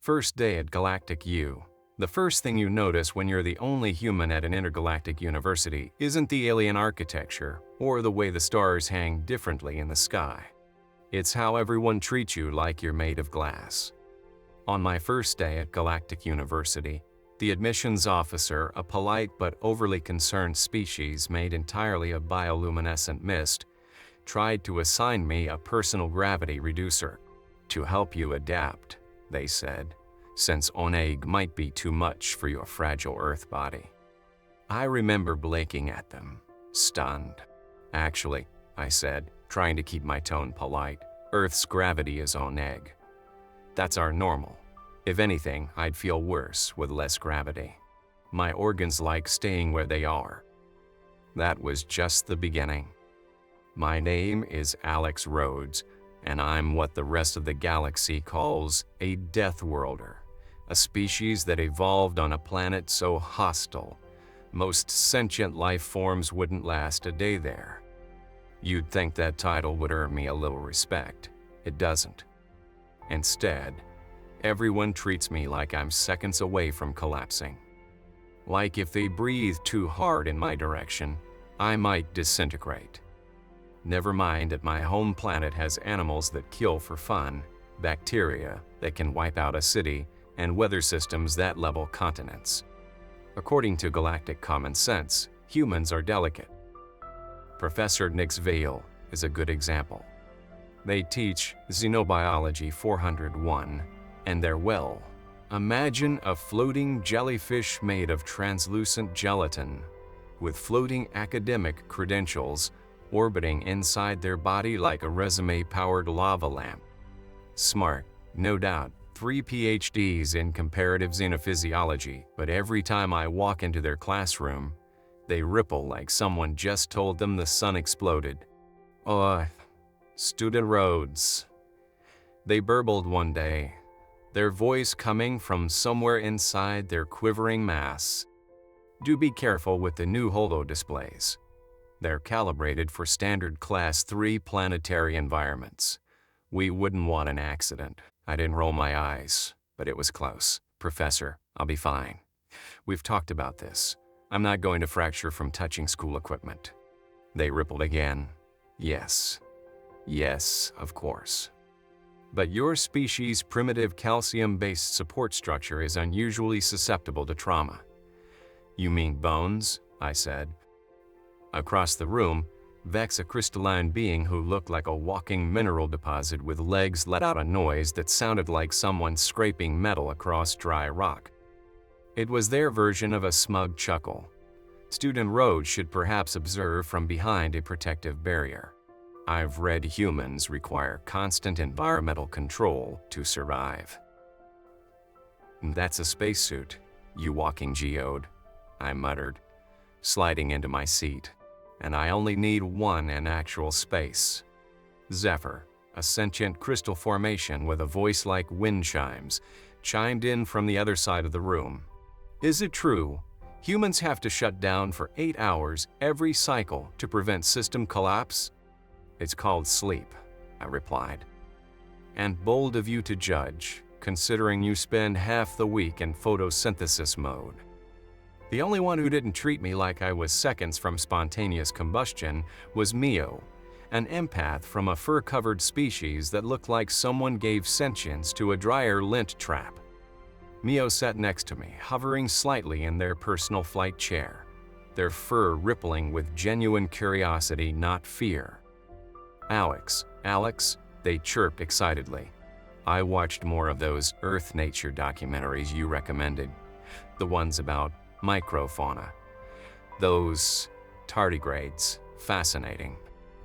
First day at Galactic U. The first thing you notice when you're the only human at an intergalactic university isn't the alien architecture or the way the stars hang differently in the sky. It's how everyone treats you like you're made of glass. On my first day at Galactic University, the admissions officer, a polite but overly concerned species made entirely of bioluminescent mist, tried to assign me a personal gravity reducer. To help you adapt, they said, since oneg might be too much for your fragile Earth body. I remember blinking at them, stunned. Actually, I said, trying to keep my tone polite, Earth's gravity is oneg. That's our normal. If anything, I'd feel worse with less gravity. My organs like staying where they are. That was just the beginning. My name is Alex Rhodes, and I'm what the rest of the galaxy calls a deathworlder, a species that evolved on a planet so hostile, most sentient life forms wouldn't last a day there. You'd think that title would earn me a little respect. It doesn't. Instead, everyone treats me like I'm seconds away from collapsing. Like if they breathe too hard in my direction, I might disintegrate. Never mind that my home planet has animals that kill for fun, bacteria that can wipe out a city, and weather systems that level continents. According to galactic common sense, humans are delicate. Professor Nix Vale is a good example. They teach Xenobiology 401, and they're well. Imagine a floating jellyfish made of translucent gelatin, with floating academic credentials orbiting inside their body like a resume-powered lava lamp. Smart, no doubt, 3 PhDs in comparative xenophysiology, but every time I walk into their classroom, they ripple like someone just told them the sun exploded. Oh, Student Rhodes. They burbled one day, their voice coming from somewhere inside their quivering mass. Do be careful with the new holo displays. They're calibrated for standard Class 3 planetary environments. We wouldn't want an accident. I didn't roll my eyes, but it was close. Professor, I'll be fine. We've talked about this. I'm not going to fracture from touching school equipment. They rippled again. Yes. Yes, of course. But your species' primitive calcium-based support structure is unusually susceptible to trauma. You mean bones? I said. Across the room, Vex, a crystalline being who looked like a walking mineral deposit with legs, let out a noise that sounded like someone scraping metal across dry rock. It was their version of a smug chuckle. Student Rhodes should perhaps observe from behind a protective barrier. I've read humans require constant environmental control to survive. That's a spacesuit, you walking geode, I muttered, sliding into my seat. And I only need one in actual space. Zephyr, a sentient crystal formation with a voice like wind chimes, chimed in from the other side of the room. Is it true? Humans have to shut down for 8 hours every cycle to prevent system collapse? It's called sleep, I replied. And bold of you to judge, considering you spend half the week in photosynthesis mode. The only one who didn't treat me like I was seconds from spontaneous combustion was Mio, an empath from a fur-covered species that looked like someone gave sentience to a dryer lint trap. Mio sat next to me, hovering slightly in their personal flight chair, their fur rippling with genuine curiosity, not fear. Alex, they chirped excitedly. I watched more of those Earth nature documentaries you recommended, the ones about microfauna. Those tardigrades, fascinating.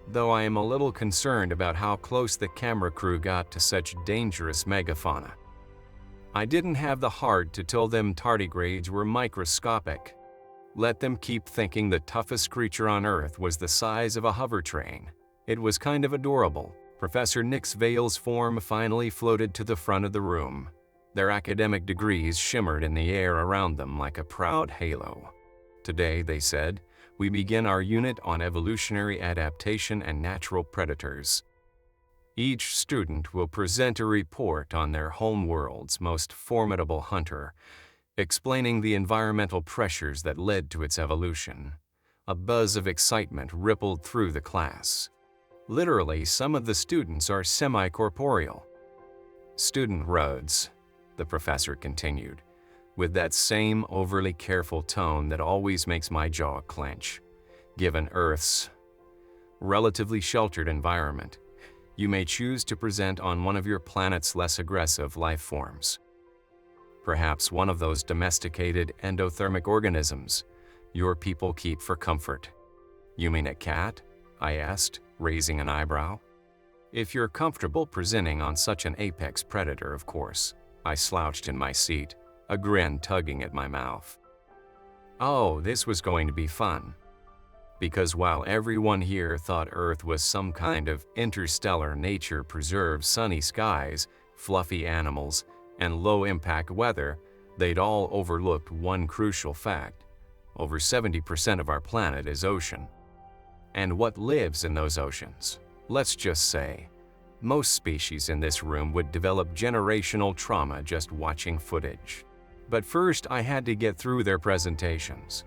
Though I am a little concerned about how close the camera crew got to such dangerous megafauna. I didn't have the heart to tell them tardigrades were microscopic. Let them keep thinking the toughest creature on Earth was the size of a hover train. It was kind of adorable. Professor Nix Vale's form finally floated to the front of the room. Their academic degrees shimmered in the air around them like a proud halo. Today, they said, we begin our unit on evolutionary adaptation and natural predators. Each student will present a report on their home world's most formidable hunter, explaining the environmental pressures that led to its evolution. A buzz of excitement rippled through the class. Literally, some of the students are semi-corporeal. Student Rhodes, the professor continued, with that same overly careful tone that always makes my jaw clench. Given Earth's relatively sheltered environment, you may choose to present on one of your planet's less aggressive life forms. Perhaps one of those domesticated endothermic organisms your people keep for comfort. You mean a cat? I asked, raising an eyebrow. If you're comfortable presenting on such an apex predator, of course. I slouched in my seat, a grin tugging at my mouth. Oh, this was going to be fun. Because while everyone here thought Earth was some kind of interstellar nature-preserved sunny skies, fluffy animals, and low-impact weather, they'd all overlooked one crucial fact. Over 70% of our planet is ocean. And what lives in those oceans? Let's just say, most species in this room would develop generational trauma just watching footage. But first, I had to get through their presentations,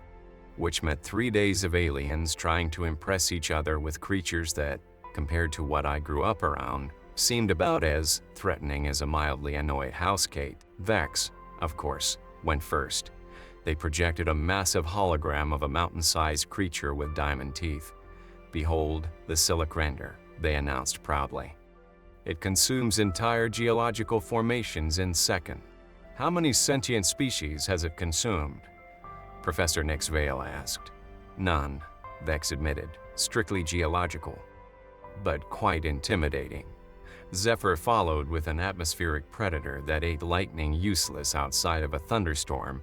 which meant 3 days of aliens trying to impress each other with creatures that, compared to what I grew up around, seemed about as threatening as a mildly annoyed housecat. Vex, of course, went first. They projected a massive hologram of a mountain-sized creature with diamond teeth. Behold, the Silicrander, they announced proudly. It consumes entire geological formations in seconds. How many sentient species has it consumed? Professor Nix Vale asked. None, Vex admitted, strictly geological. But quite intimidating. Zephyr followed with an atmospheric predator that ate lightning useless outside of a thunderstorm,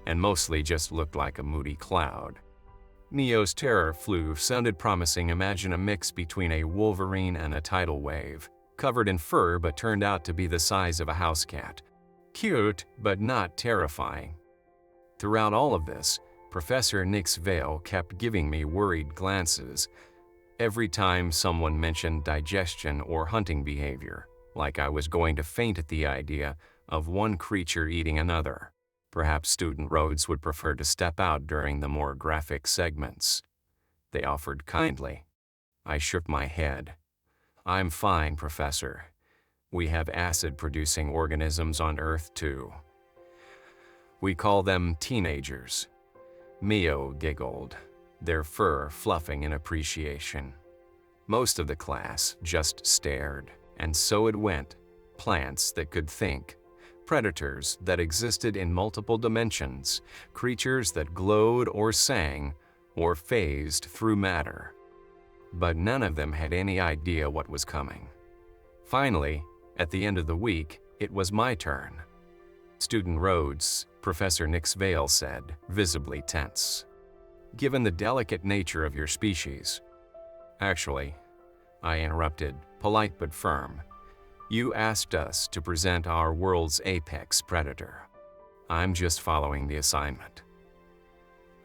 and mostly just looked like a moody cloud. Neo's terror flu sounded promising. Imagine a mix between a wolverine and a tidal wave, covered in fur but turned out to be the size of a house cat. Cute, but not terrifying. Throughout all of this, Professor Nix Vale kept giving me worried glances every time someone mentioned digestion or hunting behavior, like I was going to faint at the idea of one creature eating another. Perhaps Student Rhodes would prefer to step out during the more graphic segments. They offered kindly. I shook my head. I'm fine, Professor. We have acid-producing organisms on Earth too. We call them teenagers. Mio giggled, their fur fluffing in appreciation. Most of the class just stared, and so it went. Plants that could think. Predators that existed in multiple dimensions, creatures that glowed or sang or phased through matter. But none of them had any idea what was coming. Finally, at the end of the week, it was my turn. Student Rhodes, Professor Nix Vale said, visibly tense. Given the delicate nature of your species. Actually, I interrupted, polite but firm. You asked us to present our world's apex predator. I'm just following the assignment.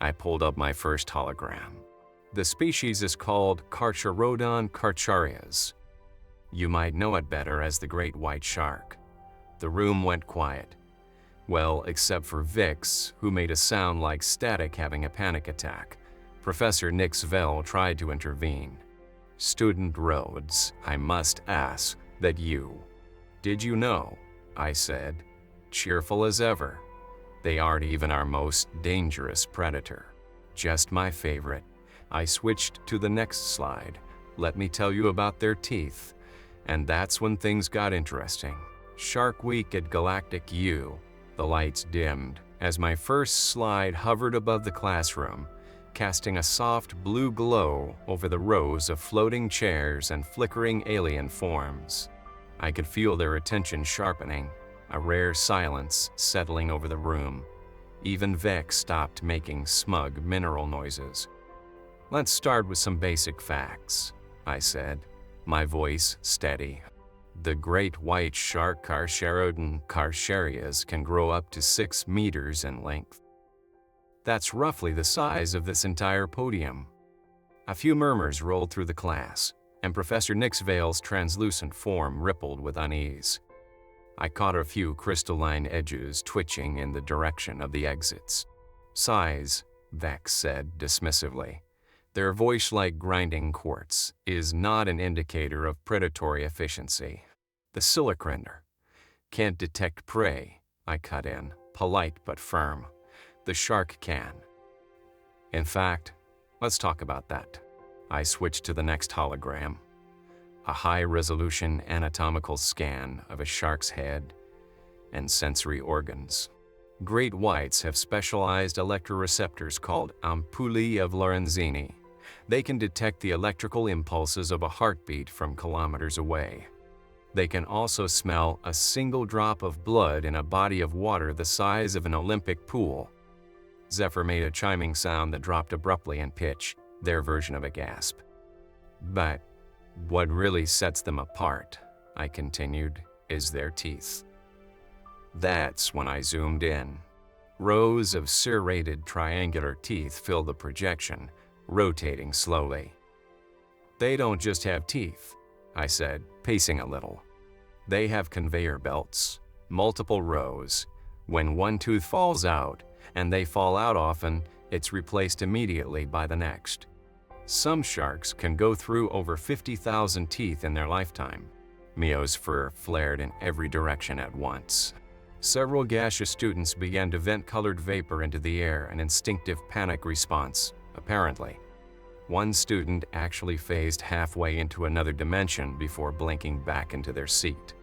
I pulled up my first hologram. The species is called Carcharodon carcharias. You might know it better as the great white shark. The room went quiet. Well, except for Vix, who made a sound like static having a panic attack. Professor Nix Vale tried to intervene. Student Rhodes, I must ask that you. Did you know? I said, cheerful as ever. They aren't even our most dangerous predator. Just my favorite. I switched to the next slide. Let me tell you about their teeth. And that's when things got interesting. Shark Week at Galactic U. The lights dimmed as my first slide hovered above the classroom, casting a soft blue glow over the rows of floating chairs and flickering alien forms. I could feel their attention sharpening, a rare silence settling over the room. Even Vex stopped making smug mineral noises. Let's start with some basic facts, I said, my voice steady. The great white shark Carcharodon carcharias can grow up to 6 meters in length. That's roughly the size of this entire podium. A few murmurs rolled through the class, and Professor Nixvale's translucent form rippled with unease. I caught a few crystalline edges twitching in the direction of the exits. "Size," Vex said dismissively. "Their voice like grinding quartz is not an indicator of predatory efficiency. The silicrander can't detect prey," I cut in, polite but firm. "The shark can." "In fact, let's talk about that." I switched to the next hologram. A high-resolution anatomical scan of a shark's head and sensory organs. Great whites have specialized electroreceptors called ampullae of Lorenzini. They can detect the electrical impulses of a heartbeat from kilometers away. They can also smell a single drop of blood in a body of water the size of an Olympic pool. Zephyr made a chiming sound that dropped abruptly in pitch, their version of a gasp. "But what really sets them apart," I continued, "is their teeth." That's when I zoomed in. Rows of serrated triangular teeth fill the projection, rotating slowly. "They don't just have teeth," I said, pacing a little. "They have conveyor belts, multiple rows. When one tooth falls out, and they fall out often, it's replaced immediately by the next. Some sharks can go through over 50,000 teeth in their lifetime." Mio's fur flared in every direction at once. Several gaseous students began to vent colored vapor into the air, an instinctive panic response, apparently. One student actually phased halfway into another dimension before blinking back into their seat.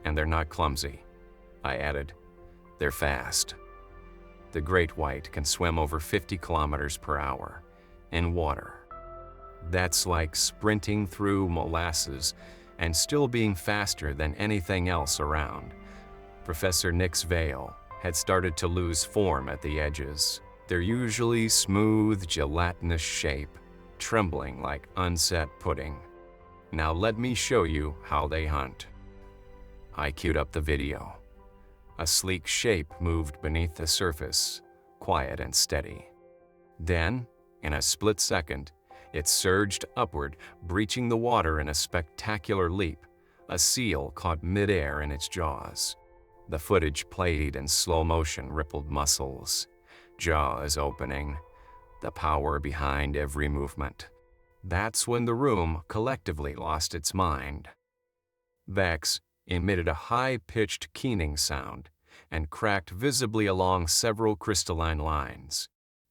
"And they're not clumsy," I added. "They're fast." The great white can swim over 50 kilometers per hour in water. That's like sprinting through molasses and still being faster than anything else around. Professor Nixvale had started to lose form at the edges. Their usually smooth, gelatinous shape, trembling like unset pudding. "Now let me show you how they hunt." I queued up the video. A sleek shape moved beneath the surface, quiet and steady. Then, in a split second, it surged upward, breaching the water in a spectacular leap. A seal caught midair in its jaws. The footage played in slow motion, rippled muscles, jaws opening, the power behind every movement. That's when the room collectively lost its mind. Vex emitted a high-pitched keening sound and cracked visibly along several crystalline lines.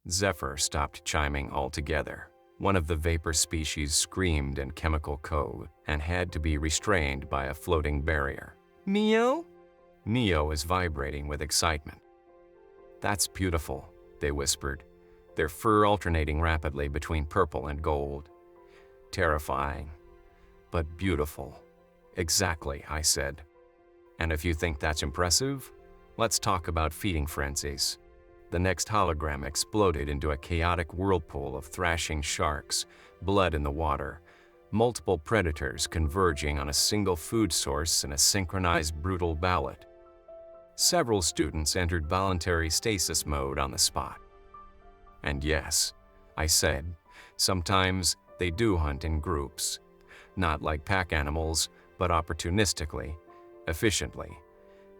Zephyr stopped chiming altogether. One of the vapor species screamed in chemical code and had to be restrained by a floating barrier. "Mio?" Mio is vibrating with excitement. "That's beautiful," they whispered, their fur alternating rapidly between purple and gold. "Terrifying, but beautiful." "Exactly," I said. "And if you think that's impressive, let's talk about feeding frenzies." The next hologram exploded into a chaotic whirlpool of thrashing sharks, blood in the water, multiple predators converging on a single food source in a synchronized brutal ballot. Several students entered voluntary stasis mode on the spot. "And yes," I said, "sometimes they do hunt in groups. Not like pack animals, but opportunistically, efficiently.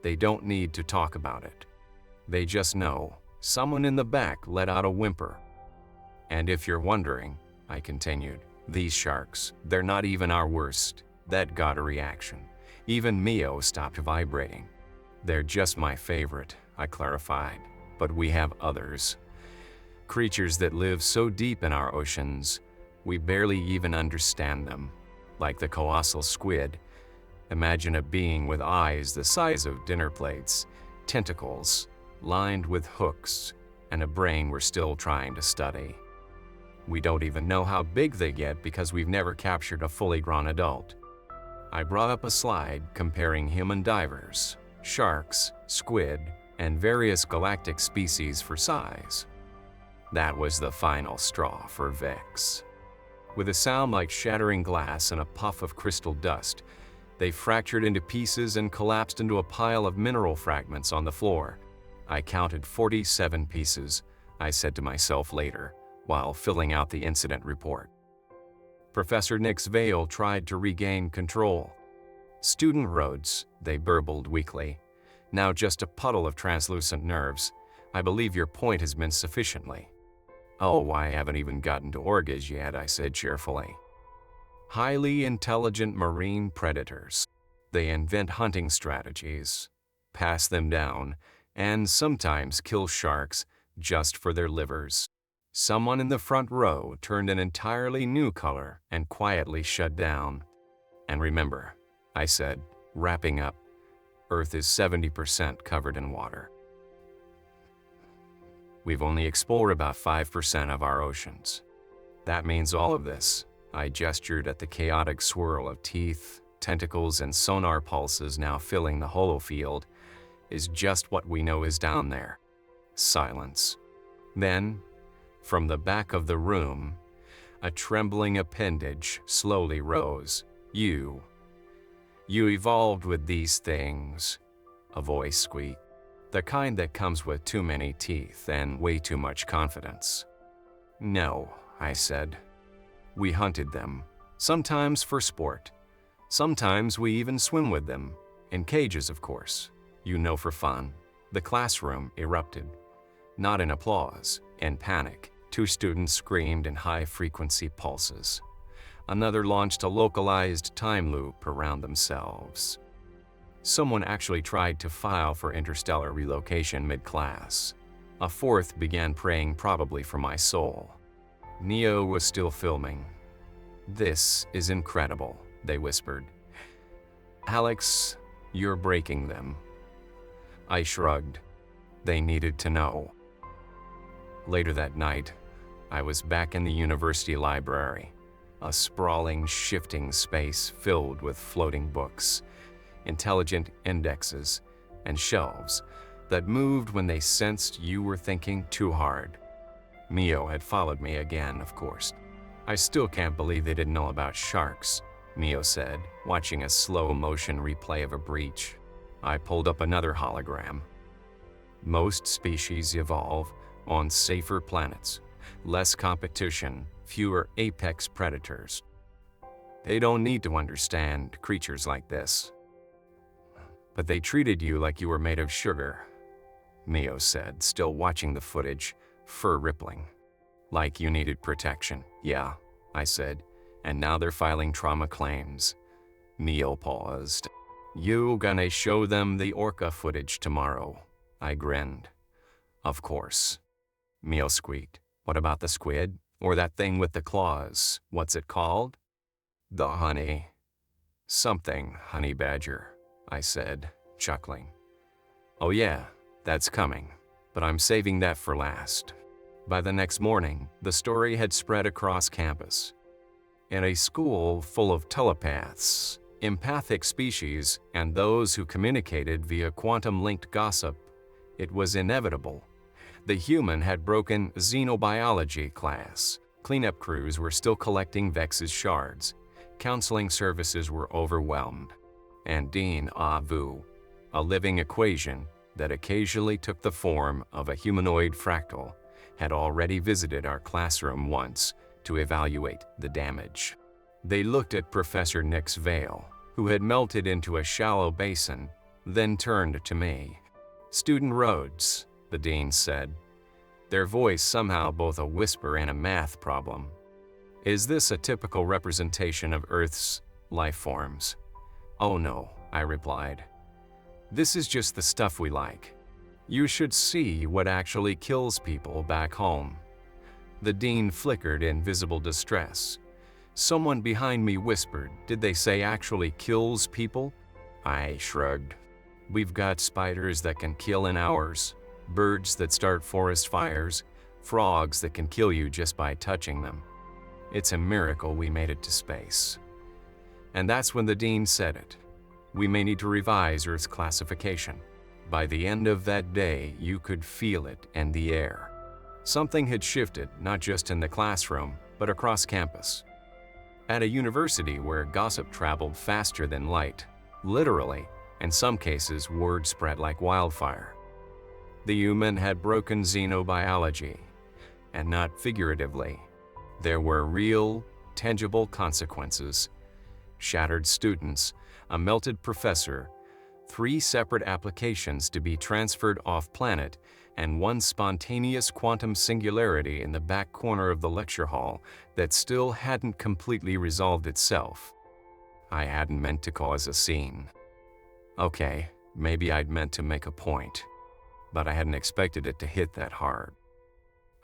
They don't need to talk about it. They just know. Someone in the back let out a whimper. And if you're wondering," I continued, "these sharks, they're not even our worst." That got a reaction. Even Mio stopped vibrating. "They're just my favorite," I clarified, "but we have others. Creatures that live so deep in our oceans, we barely even understand them. Like the colossal squid. Imagine a being with eyes the size of dinner plates, tentacles lined with hooks, and a brain we're still trying to study. We don't even know how big they get because we've never captured a fully grown adult." I brought up a slide comparing human divers, sharks, squid, and various galactic species for size. That was the final straw for Vex. With a sound like shattering glass and a puff of crystal dust, they fractured into pieces and collapsed into a pile of mineral fragments on the floor. I counted 47 pieces, I said to myself later, while filling out the incident report. Professor Nick's veil tried to regain control. "Student Rhodes," they burbled weakly, "now just a puddle of translucent nerves. I believe your point has been sufficiently." "Oh, I haven't even gotten to orgas yet," I said cheerfully. "Highly intelligent marine predators. They invent hunting strategies, pass them down, and sometimes kill sharks just for their livers." Someone in the front row turned an entirely new color and quietly shut down. "And remember," I said, wrapping up, "Earth is 70% covered in water. We've only explored about 5% of our oceans. That means all of this," I gestured at the chaotic swirl of teeth, tentacles, and sonar pulses now filling the holofield, "is just what we know is down there." Silence. Then, from the back of the room, a trembling appendage slowly rose. You evolved with these things," a voice squeaked. "The kind that comes with too many teeth and way too much confidence." "No," I said. "We hunted them, sometimes for sport. Sometimes we even swim with them, in cages of course, for fun." The classroom erupted. Not in applause, in panic. 2 students screamed in high-frequency pulses. Another launched a localized time loop around themselves. Someone actually tried to file for interstellar relocation mid-class. A 4th began praying probably for my soul. Neo was still filming. "This is incredible," they whispered. "Alex, you're breaking them." I shrugged. They needed to know. Later that night, I was back in the university library, a sprawling, shifting space filled with floating books, intelligent indexes, and shelves that moved when they sensed you were thinking too hard. Mio had followed me again, of course. "I still can't believe they didn't know about sharks," Mio said, watching a slow-motion replay of a breach. I pulled up another hologram. "Most species evolve on safer planets. Less competition, fewer apex predators. They don't need to understand creatures like this." "But they treated you like you were made of sugar," Mio said, still watching the footage, fur rippling. "Like you needed protection." "Yeah," I said, "and now they're filing trauma claims." Mio paused. "You gonna show them the orca footage tomorrow?" I grinned. "Of course." Mio squeaked. "What about the squid? Or that thing with the claws? What's it called?" "The honey. Something honey badger," I said, chuckling. "Oh yeah, that's coming, but I'm saving that for last." By the next morning, the story had spread across campus. In a school full of telepaths, empathic species, and those who communicated via quantum-linked gossip, it was inevitable. The human had broken xenobiology class. Cleanup crews were still collecting Vex's shards. Counseling services were overwhelmed. And Dean Avu, a living equation that occasionally took the form of a humanoid fractal, had already visited our classroom once to evaluate the damage. They looked at Professor Nick's veil, who had melted into a shallow basin, then turned to me. "Student Rhodes," the dean said, their voice somehow both a whisper and a math problem. "Is this a typical representation of Earth's life forms?" "Oh no," I replied. "This is just the stuff we like. You should see what actually kills people back home." The dean flickered in visible distress. Someone behind me whispered, "Did they say actually kills people?" I shrugged. "We've got spiders that can kill in hours, birds that start forest fires, frogs that can kill you just by touching them. It's a miracle we made it to space." And that's when the dean said it. "We may need to revise Earth's classification." By the end of that day, you could feel it in the air. Something had shifted, not just in the classroom, but across campus. At a university where gossip traveled faster than light, literally, in some cases, word spread like wildfire. The human had broken xenobiology, and not figuratively. There were real, tangible consequences. Shattered students, a melted professor, 3 separate applications to be transferred off-planet, and 1 spontaneous quantum singularity in the back corner of the lecture hall that still hadn't completely resolved itself. I hadn't meant to cause a scene. Okay, maybe I'd meant to make a point, but I hadn't expected it to hit that hard.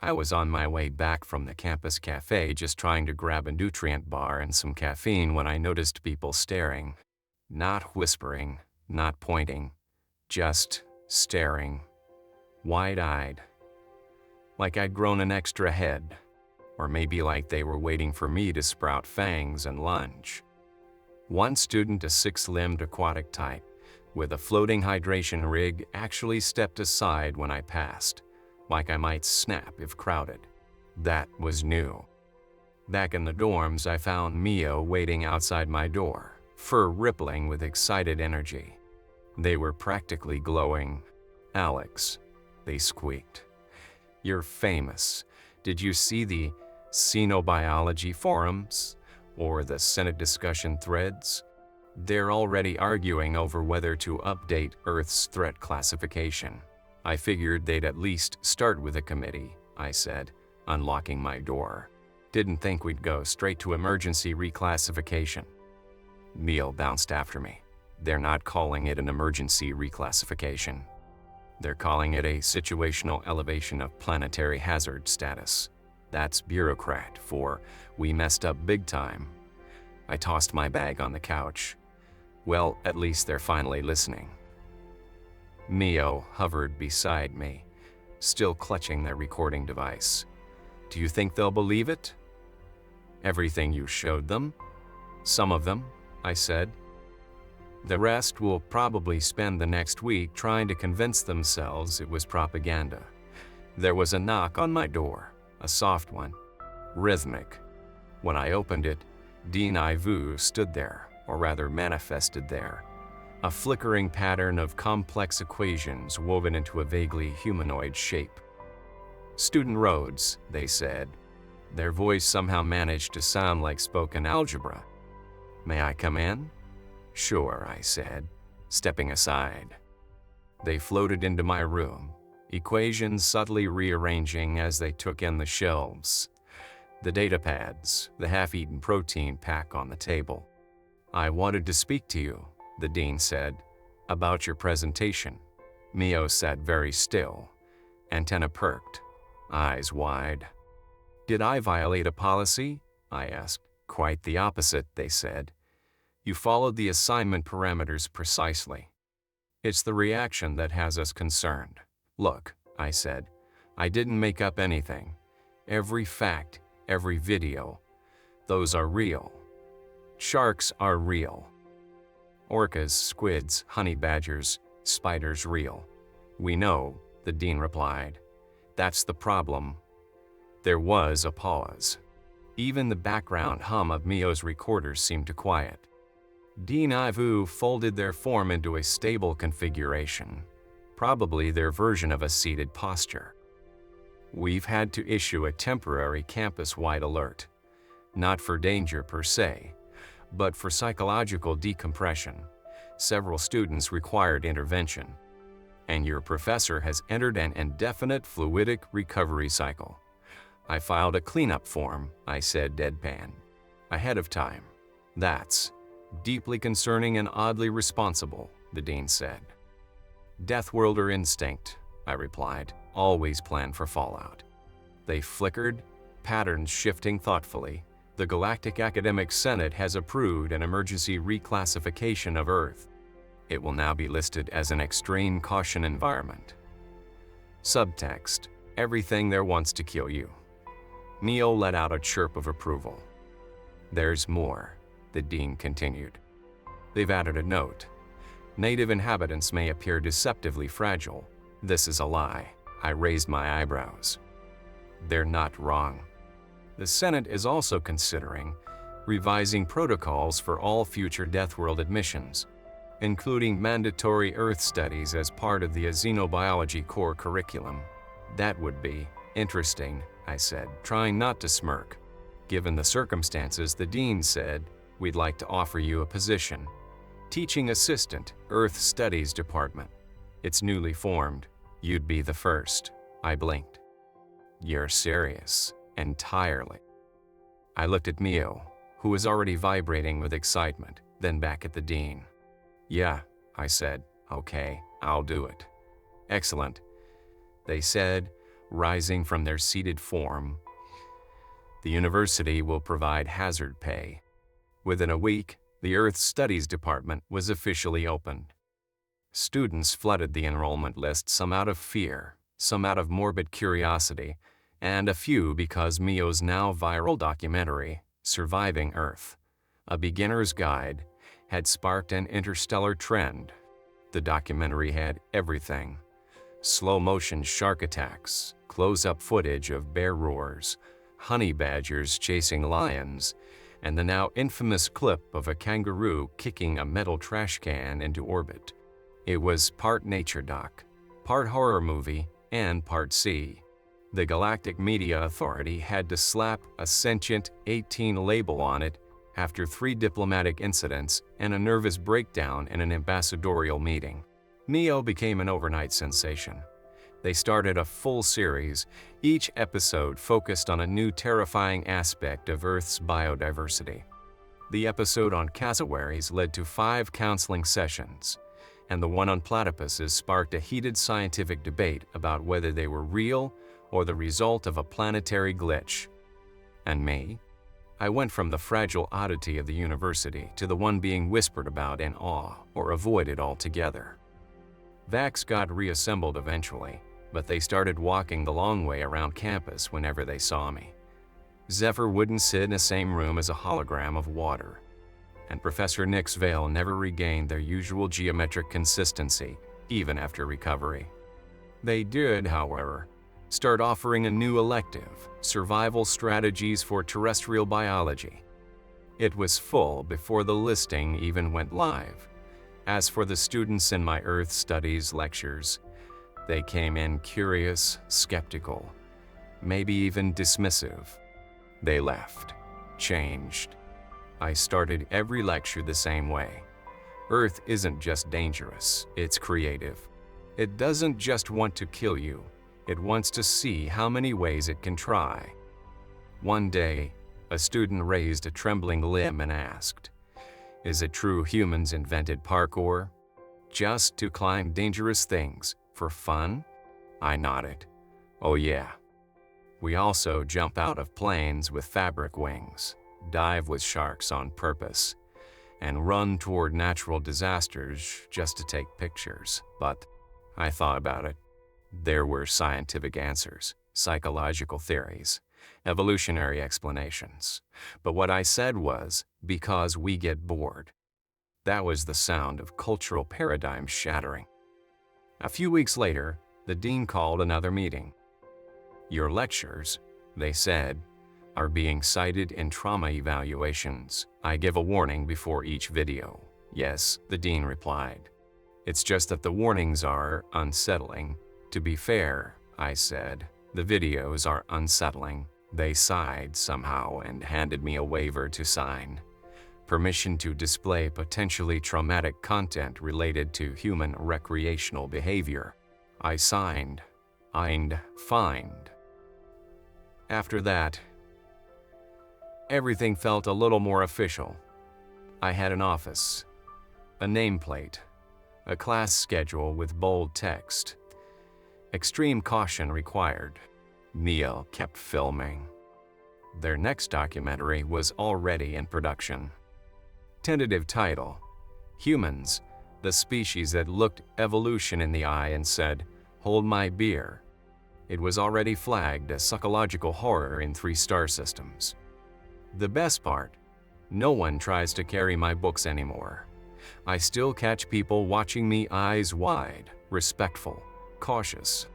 I was on my way back from the campus cafe just trying to grab a nutrient bar and some caffeine when I noticed people staring. Not whispering, not pointing, just staring. Wide-eyed. Like I'd grown an extra head. Or maybe like they were waiting for me to sprout fangs and lunge. One student, a 6-limbed aquatic type, with a floating hydration rig, actually stepped aside when I passed, like I might snap if crowded. That was new. Back in the dorms, I found Mio waiting outside my door, fur rippling with excited energy. They were practically glowing. "Alex," they squeaked. "You're famous. Did you see the xenobiology forums or the Senate discussion threads? They're already arguing over whether to update Earth's threat classification." I figured they'd at least start with a committee, I said, unlocking my door. Didn't think we'd go straight to emergency reclassification. Neil bounced after me. They're not calling it an emergency reclassification. They're calling it a situational elevation of planetary hazard status. That's bureaucrat for "we messed up big time." I tossed my bag on the couch. Well, at least they're finally listening. Mio hovered beside me, still clutching their recording device. "Do you think they'll believe it?" "Everything you showed them?" "Some of them," I said. "The rest will probably spend the next week trying to convince themselves it was propaganda." There was a knock on my door, a soft one, rhythmic. When I opened it, Dean Ivu stood there, or rather manifested there. A flickering pattern of complex equations woven into a vaguely humanoid shape. "Student Rhodes," they said. Their voice somehow managed to sound like spoken algebra. "May I come in?" "Sure," I said, stepping aside. They floated into my room, equations subtly rearranging as they took in the shelves. The data pads, the half-eaten protein pack on the table. "I wanted to speak to you," the dean said, "about your presentation." Mio sat very still, antenna perked, eyes wide. "Did I violate a policy?" I asked. "Quite the opposite," they said. "You followed the assignment parameters precisely. It's the reaction that has us concerned." "Look," I said, "I didn't make up anything. Every fact, every video, those are real. Sharks are real. Orcas, squids, honey badgers, spiders real. We know," the dean replied. "That's the problem." There was a pause. Even the background hum of Mio's recorders seemed to quiet. Dean Ivu folded their form into a stable configuration, probably their version of a seated posture. "We've had to issue a temporary campus-wide alert, not for danger per se, but for psychological decompression. Several students required intervention, and your professor has entered an indefinite fluidic recovery cycle." "I filed a cleanup form," I said deadpan. "Ahead of time. That's deeply concerning and oddly responsible," the dean said. "Deathworlder instinct," I replied. "Always plan for fallout." They flickered, patterns shifting thoughtfully. "The Galactic Academic Senate has approved an emergency reclassification of Earth. It will now be listed as an extreme caution environment." Subtext: everything there wants to kill you. Mio let out a chirp of approval. "There's more," the dean continued. "They've added a note. Native inhabitants may appear deceptively fragile. This is a lie." I raised my eyebrows. "They're not wrong. The Senate is also considering revising protocols for all future Deathworld admissions, including mandatory Earth studies as part of the xenobiology core curriculum." "That would be interesting," I said, trying not to smirk. Given the circumstances, the dean said, "We'd like to offer you a position. Teaching assistant, Earth Studies Department. It's newly formed. You'd be the first." I blinked. "You're serious." "Entirely." I looked at Mio, who was already vibrating with excitement, then back at the dean. "Yeah," I said. "Okay, I'll do it." "Excellent," they said, rising from their seated form. "The university will provide hazard pay." Within a week, the Earth Studies Department was officially opened. Students flooded the enrollment list, some out of fear, some out of morbid curiosity, and a few because Mio's now viral documentary, Surviving Earth, A Beginner's Guide, had sparked an interstellar trend. The documentary had everything: slow-motion shark attacks, close-up footage of bear roars, honey badgers chasing lions, and the now infamous clip of a kangaroo kicking a metal trash can into orbit. It was part nature doc, part horror movie, and part C. The Galactic Media Authority had to slap a sentient 18 label on it after 3 diplomatic incidents and a nervous breakdown in an ambassadorial meeting. Neo became an overnight sensation. They started a full series, each episode focused on a new terrifying aspect of Earth's biodiversity. The episode on cassowaries led to 5 counseling sessions, and the one on platypuses sparked a heated scientific debate about whether they were real or the result of a planetary glitch. And me? I went from the fragile oddity of the university to the one being whispered about in awe or avoided altogether. Vax got reassembled eventually, but they started walking the long way around campus whenever they saw me. Zephyr wouldn't sit in the same room as a hologram of water, and Professor Nick's veil never regained their usual geometric consistency, even after recovery. They did, however, start offering a new elective, Survival Strategies for Terrestrial Biology. It was full before the listing even went live. As for the students in my Earth Studies lectures, they came in curious, skeptical, maybe even dismissive. They left, changed. I started every lecture the same way. Earth isn't just dangerous, it's creative. It doesn't just want to kill you, it wants to see how many ways it can try. One day, a student raised a trembling limb and asked, "Is it true humans invented parkour? Just to climb dangerous things, for fun?" I nodded. "Oh yeah. We also jump out of planes with fabric wings, dive with sharks on purpose, and run toward natural disasters just to take pictures." But I thought about it. There were scientific answers, psychological theories, evolutionary explanations. But what I said was, because we get bored. That was the sound of cultural paradigm shattering. A few weeks later, the dean called another meeting. "Your lectures," they said, "are being cited in trauma evaluations. I give a warning before each video." "Yes," the dean replied. "It's just that the warnings are unsettling." "To be fair," I said, "the videos are unsettling." They sighed somehow and handed me a waiver to sign. Permission to display potentially traumatic content related to human recreational behavior. I signed. Fined. After that, everything felt a little more official. I had an office, a nameplate, a class schedule with bold text. Extreme caution required. Neo kept filming. Their next documentary was already in production. Tentative title: Humans, the species that looked evolution in the eye and said, "Hold my beer." It was already flagged as psychological horror in 3 star systems. The best part, no one tries to carry my books anymore. I still catch people watching me eyes wide, respectful, cautious.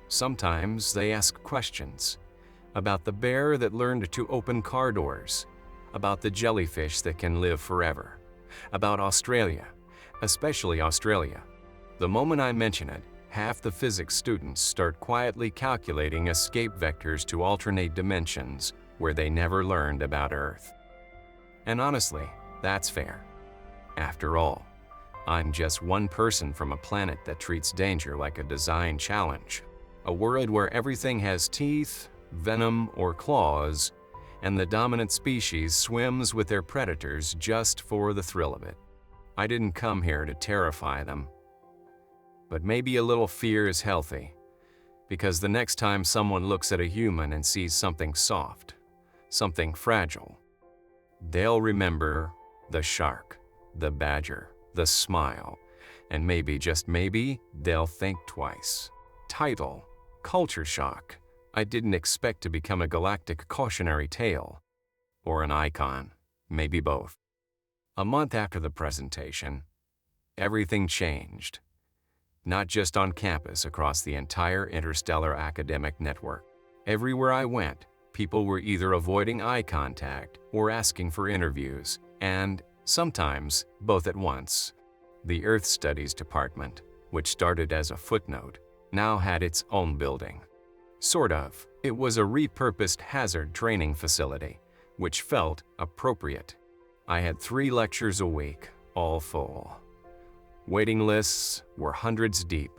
Sometimes they ask questions about the bear that learned to open car doors, about the jellyfish that can live forever, about Australia, especially Australia. The moment I mention it, half the physics students start quietly calculating escape vectors to alternate dimensions, where they never learned about Earth. And honestly, that's fair. After all, I'm just one person from a planet that treats danger like a design challenge. A world where everything has teeth, venom, or claws, and the dominant species swims with their predators just for the thrill of it. I didn't come here to terrify them. But maybe a little fear is healthy, because the next time someone looks at a human and sees something soft, something fragile, they'll remember the shark, the badger, the smile, and maybe, just maybe, they'll think twice. Title: Culture Shock. I didn't expect to become a galactic cautionary tale, or an icon, maybe both. A month after the presentation, everything changed. Not just on campus, across the entire interstellar academic network. Everywhere I went, people were either avoiding eye contact or asking for interviews, and sometimes both at once. The Earth Studies Department, which started as a footnote, now had its own building. Sort of. It was a repurposed hazard training facility, which felt appropriate. I had 3 lectures a week, all full. Waiting lists were hundreds deep.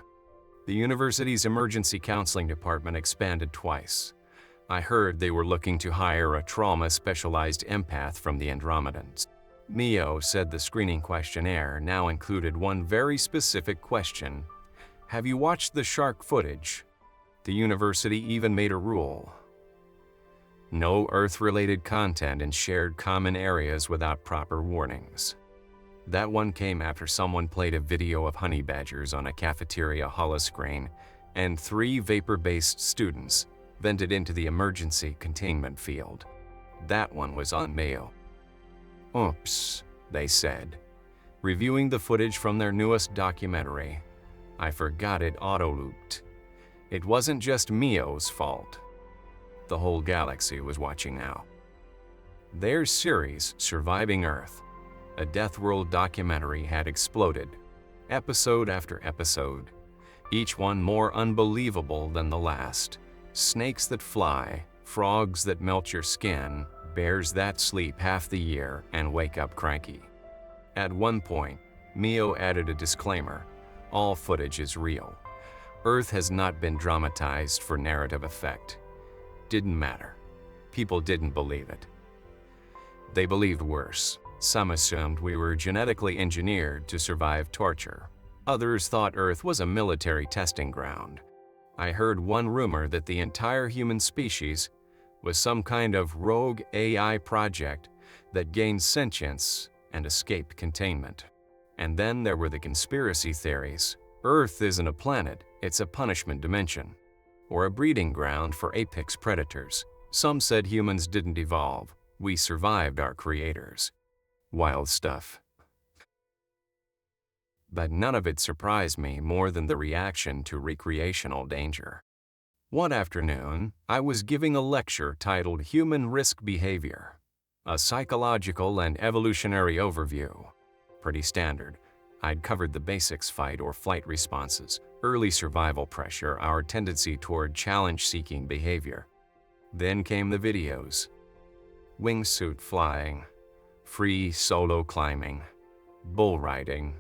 The university's emergency counseling department expanded twice. I heard they were looking to hire a trauma-specialized empath from the Andromedans. Mio said the screening questionnaire now included one very specific question. Have you watched the shark footage? The university even made a rule. No Earth-related content in shared common areas without proper warnings. That one came after someone played a video of honey badgers on a cafeteria holoscreen, and 3 vapor-based students vented into the emergency containment field. That one was on Mayo. Oops, they said, reviewing the footage from their newest documentary. I forgot it auto-looped. It wasn't just Mio's fault. The whole galaxy was watching now. Their series, Surviving Earth, a Deathworld documentary, had exploded, episode after episode, each one more unbelievable than the last. Snakes that fly, frogs that melt your skin, bears that sleep half the year and wake up cranky. At one point, Mio added a disclaimer: all footage is real. Earth has not been dramatized for narrative effect. Didn't matter. People didn't believe it. They believed worse. Some assumed we were genetically engineered to survive torture. Others thought Earth was a military testing ground. I heard one rumor that the entire human species was some kind of rogue AI project that gained sentience and escaped containment. And then there were the conspiracy theories. Earth isn't a planet, it's a punishment dimension, or a breeding ground for apex predators. Some said humans didn't evolve, we survived our creators. Wild stuff. But none of it surprised me more than the reaction to recreational danger. One afternoon, I was giving a lecture titled Human Risk Behavior, a psychological and evolutionary overview. Pretty standard. I'd covered the basics: fight or flight responses, early survival pressure, our tendency toward challenge-seeking behavior. Then came the videos. Wingsuit flying, free solo climbing, bull riding,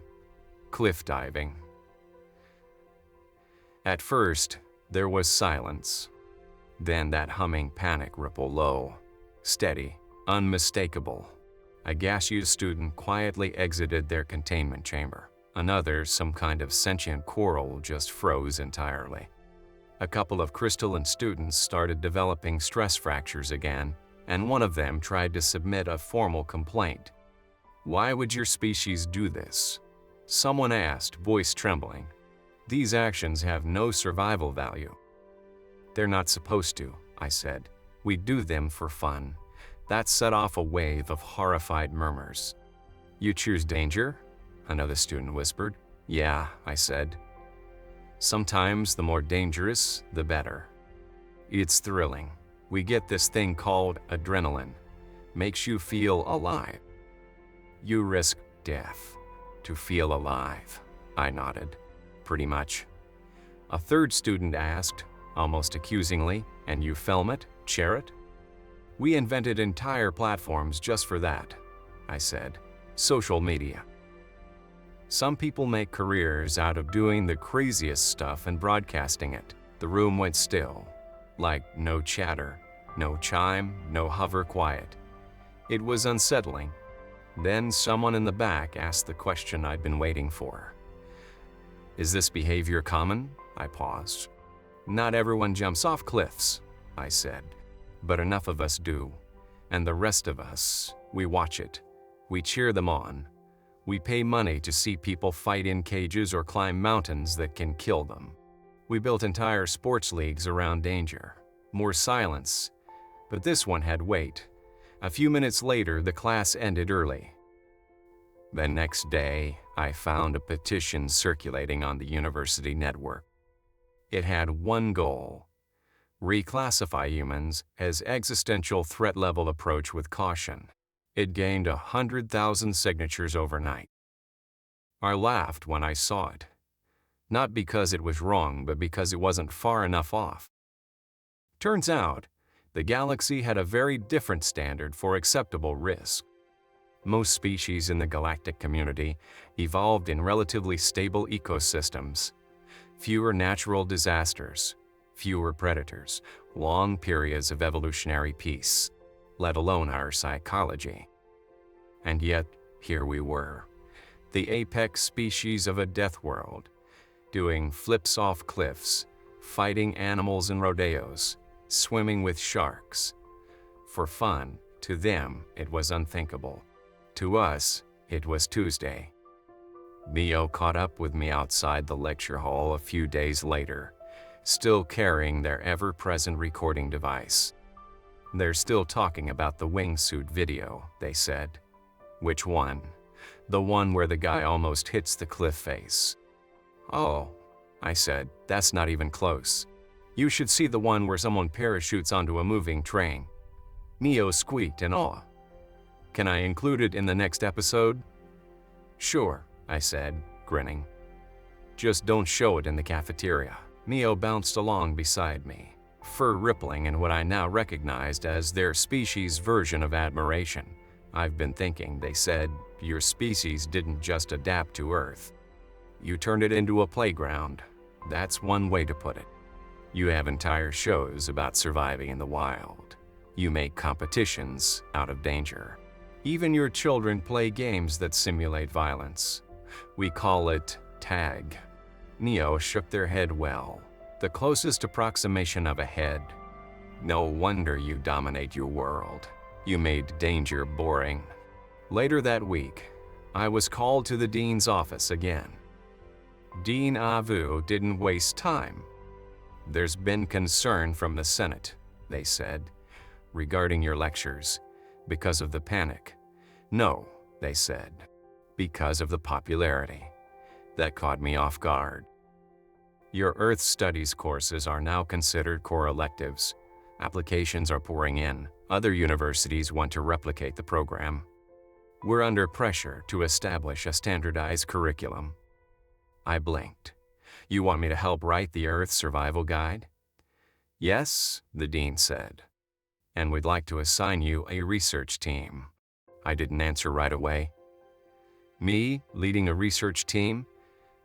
cliff diving. At first, there was silence. Then that humming panic ripple, low, steady, unmistakable. A gaseous student quietly exited their containment chamber. Another, some kind of sentient coral, just froze entirely. A couple of crystalline students started developing stress fractures again, and one of them tried to submit a formal complaint. Why would your species do this? Someone asked, voice trembling. These actions have no survival value. They're not supposed to, I said. We do them for fun. That set off a wave of horrified murmurs. You choose danger? Another student whispered. Yeah, I said. Sometimes the more dangerous, the better. It's thrilling. We get this thing called adrenaline. Makes you feel alive. You risk death to feel alive, I nodded. Pretty much. A third student asked, almost accusingly, and you film it, share it? We invented entire platforms just for that, I said. Social media. Some people make careers out of doing the craziest stuff and broadcasting it. The room went still, like no chatter, no chime, no hover quiet. It was unsettling. Then someone in the back asked the question I'd been waiting for. Is this behavior common? I paused. Not everyone jumps off cliffs, I said, but enough of us do. And the rest of us, we watch it. We cheer them on. We pay money to see people fight in cages or climb mountains that can kill them. We built entire sports leagues around danger. More silence, but this one had weight. A few minutes later, the class ended early. The next day, I found a petition circulating on the university network. It had one goal: reclassify humans as existential threat level approach with caution. It gained 100,000 signatures overnight. I laughed when I saw it. Not because it was wrong, but because it wasn't far enough off. Turns out, the galaxy had a very different standard for acceptable risk. Most species in the galactic community evolved in relatively stable ecosystems. Fewer natural disasters, fewer predators, long periods of evolutionary peace, let alone our psychology. And yet, here we were, the apex species of a death world, doing flips off cliffs, fighting animals in rodeos, swimming with sharks. For fun, to them, it was unthinkable. To us, it was Tuesday. Neo caught up with me outside the lecture hall a few days later, still carrying their ever-present recording device. They're still talking about the wingsuit video, they said. Which one? The one where the guy almost hits the cliff face. Oh, I said, that's not even close. You should see the one where someone parachutes onto a moving train. Neo squeaked in awe. Can I include it in the next episode? Sure, I said, grinning. Just don't show it in the cafeteria. Neo bounced along beside me, fur rippling in what I now recognized as their species' version of admiration. I've been thinking, they said, your species didn't just adapt to Earth. You turned it into a playground. That's one way to put it. You have entire shows about surviving in the wild. You make competitions out of danger. Even your children play games that simulate violence. We call it tag. Neo shook their head well, the closest approximation of a head. No wonder you dominate your world. You made danger boring. Later that week, I was called to the dean's office again. Dean Avu didn't waste time. There's been concern from the Senate, they said, regarding your lectures, because of the panic. No, they said, because of the popularity. That caught me off guard. Your Earth Studies courses are now considered core electives. Applications are pouring in. Other universities want to replicate the program. We're under pressure to establish a standardized curriculum. I blinked. You want me to help write the Earth Survival Guide? Yes, the dean said. And we'd like to assign you a research team. I didn't answer right away. Me, leading a research team?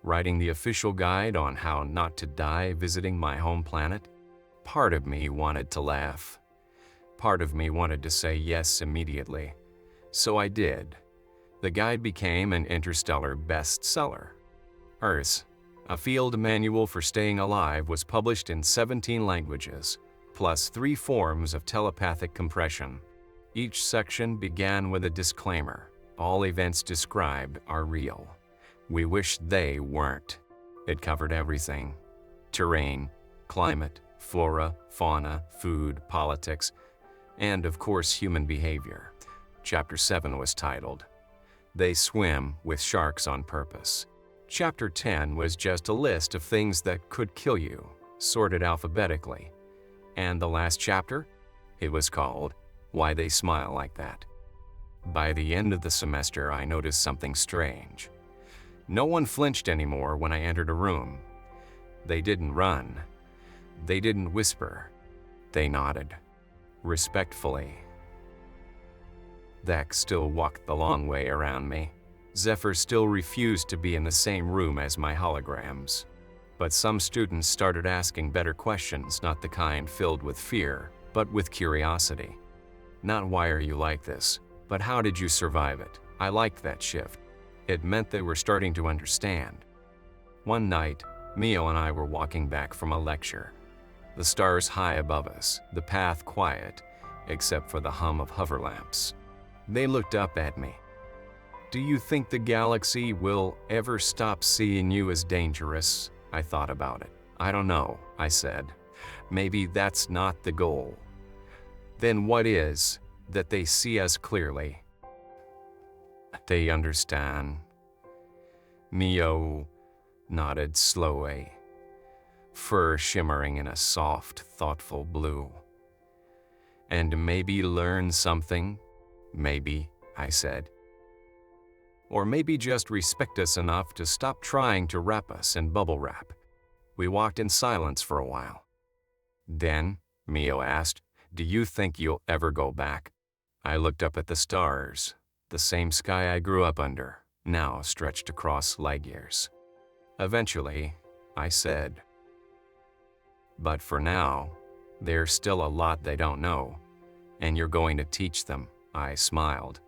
Writing the official guide on how not to die visiting my home planet? Part of me wanted to laugh. Part of me wanted to say yes immediately. So I did. The guide became an interstellar bestseller. Earth, a field manual for staying alive, was published in 17 languages, plus 3 forms of telepathic compression. Each section began with a disclaimer. All events described are real. We wish they weren't. It covered everything: terrain, climate, flora, fauna, food, politics, and of course human behavior. Chapter 7 was titled, They Swim with Sharks on Purpose. Chapter 10 was just a list of things that could kill you, sorted alphabetically. And the last chapter? It was called, Why They Smile Like That. By the end of the semester, I noticed something strange. No one flinched anymore when I entered a room. They didn't run. They didn't whisper. They nodded. Respectfully, Vex still walked the long way around me. Zephyr still refused to be in the same room as my holograms. But some students started asking better questions, not the kind filled with fear, but with curiosity. Not why are you like this, but how did you survive it? I liked that shift. It meant they were starting to understand. One night, Mio and I were walking back from a lecture. The stars high above us, the path quiet, except for the hum of hover lamps. They looked up at me. Do you think the galaxy will ever stop seeing you as dangerous? I thought about it. I don't know, I said. Maybe that's not the goal. Then what is? That they see us clearly. They understand. Mio nodded slowly, fur shimmering in a soft, thoughtful blue. And maybe learn something? Maybe, I said. Or maybe just respect us enough to stop trying to wrap us in bubble wrap. We walked in silence for a while. Then, Mio asked, do you think you'll ever go back? I looked up at the stars, the same sky I grew up under, now stretched across light years. Eventually, I said. But for now, there's still a lot they don't know, and you're going to teach them, I smiled.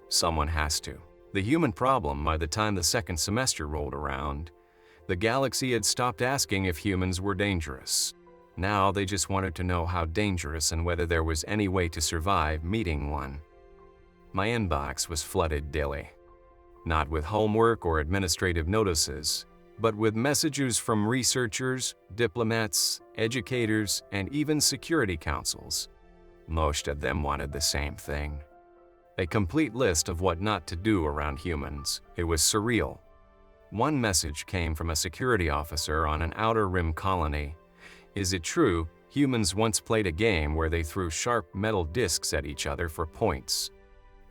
Someone has to. The human problem, by the time the second semester rolled around, the galaxy had stopped asking if humans were dangerous. Now they just wanted to know how dangerous and whether there was any way to survive meeting one. My inbox was flooded daily. Not with homework or administrative notices, but with messages from researchers, diplomats, educators, and even security councils. Most of them wanted the same thing. A complete list of what not to do around humans. It was surreal. One message came from a security officer on an outer rim colony. Is it true humans once played a game where they threw sharp metal discs at each other for points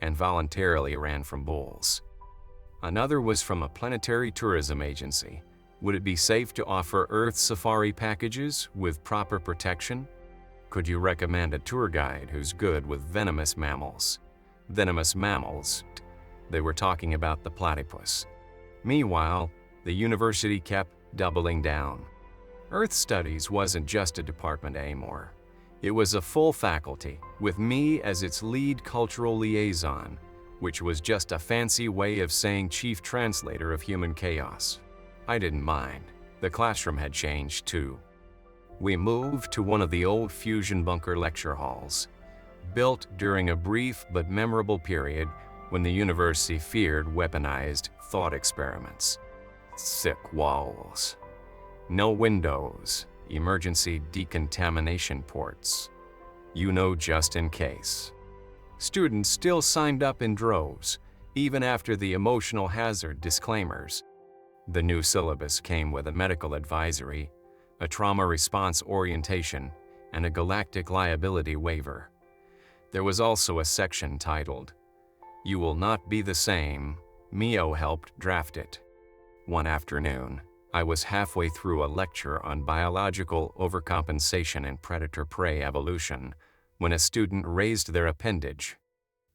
and voluntarily ran from bulls? Another was from a planetary tourism agency. Would it be safe to offer Earth safari packages with proper protection? Could you recommend a tour guide who's good with venomous mammals? Venomous mammals. They were talking about the platypus. Meanwhile, the university kept doubling down. Earth Studies wasn't just a department anymore. It was a full faculty, with me as its lead cultural liaison, which was just a fancy way of saying chief translator of human chaos. I didn't mind. The classroom had changed too. We moved to one of the old fusion bunker lecture halls, built during a brief but memorable period when the university feared weaponized thought experiments. Thick walls. No windows, emergency decontamination ports. Just in case. Students still signed up in droves, even after the emotional hazard disclaimers. The new syllabus came with a medical advisory, a trauma response orientation, and a galactic liability waiver. There was also a section titled, "You Will Not Be the Same." Mio helped draft it. One afternoon, I was halfway through a lecture on biological overcompensation and predator-prey evolution when a student raised their appendage.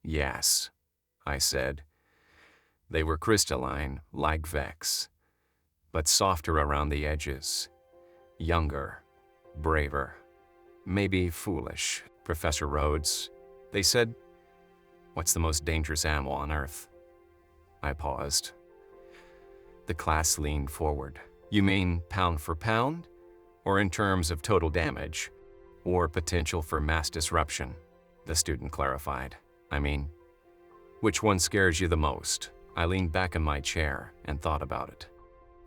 Yes, I said. They were crystalline, like Vex, but softer around the edges. Younger, braver, maybe foolish, Professor Rhodes. They said, "What's the most dangerous animal on Earth?" I paused. The class leaned forward. You mean pound for pound? Or in terms of total damage? Or potential for mass disruption? The student clarified. I mean, which one scares you the most? I leaned back in my chair and thought about it.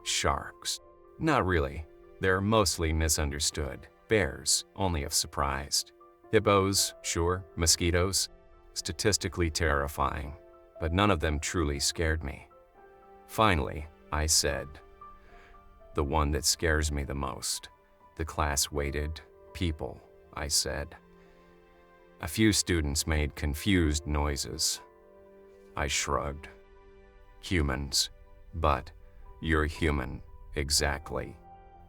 Sharks. Not really. They're mostly misunderstood. Bears, only if surprised. Hippos, sure. Mosquitoes. Statistically terrifying. But none of them truly scared me. Finally, I said, the one that scares me the most. The class waited. People, I said. A few students made confused noises. I shrugged. Humans. But you're human, exactly.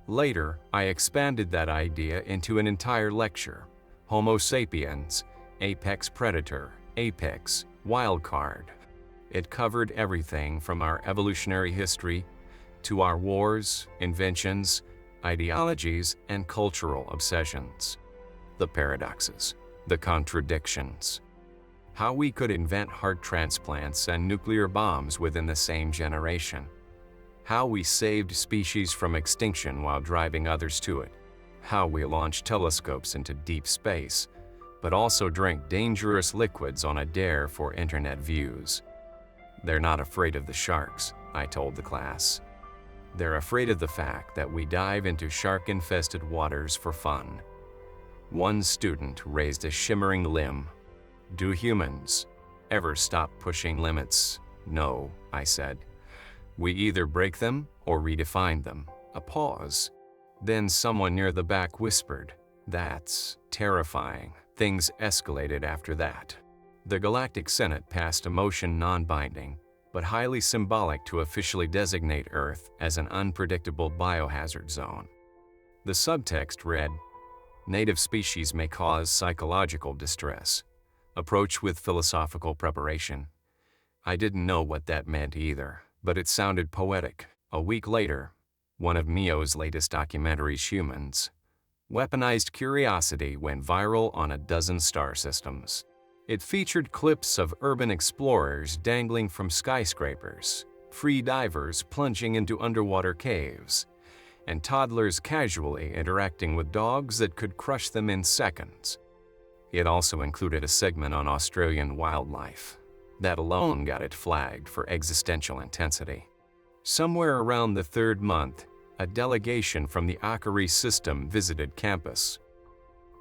Later, I expanded that idea into an entire lecture. Homo sapiens, apex predator, apex, wildcard. It covered everything from our evolutionary history to our wars, inventions, ideologies, and cultural obsessions. The paradoxes, the contradictions. How we could invent heart transplants and nuclear bombs within the same generation. How we saved species from extinction while driving others to it. How we launched telescopes into deep space, but also drank dangerous liquids on a dare for internet views. They're not afraid of the sharks, I told the class. They're afraid of the fact that we dive into shark-infested waters for fun. One student raised a shimmering limb. Do humans ever stop pushing limits? No, I said. We either break them or redefine them. A pause. Then someone near the back whispered, "That's terrifying." Things escalated after that. The Galactic Senate passed a motion non-binding, but highly symbolic to officially designate Earth as an unpredictable biohazard zone. The subtext read, "Native species may cause psychological distress. Approach with philosophical preparation." I didn't know what that meant either, but it sounded poetic. A week later, one of Mio's latest documentaries, Humans, Weaponized Curiosity, went viral on a dozen star systems. It featured clips of urban explorers dangling from skyscrapers, free divers plunging into underwater caves, and toddlers casually interacting with dogs that could crush them in seconds. It also included a segment on Australian wildlife. That alone got it flagged for existential intensity. Somewhere around the third month, a delegation from the Akari system visited campus.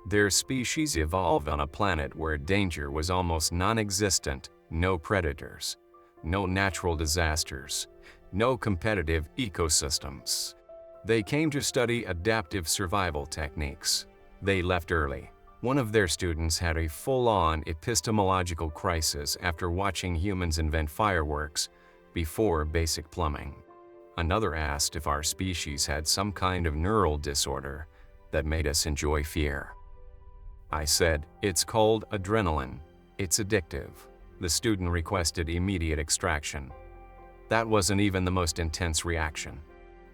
Their species evolved on a planet where danger was almost non-existent, no predators, no natural disasters, no competitive ecosystems. They came to study adaptive survival techniques. They left early. One of their students had a full-on epistemological crisis after watching humans invent fireworks before basic plumbing. Another asked if our species had some kind of neural disorder that made us enjoy fear. I said, "It's called adrenaline. It's addictive." The student requested immediate extraction. That wasn't even the most intense reaction.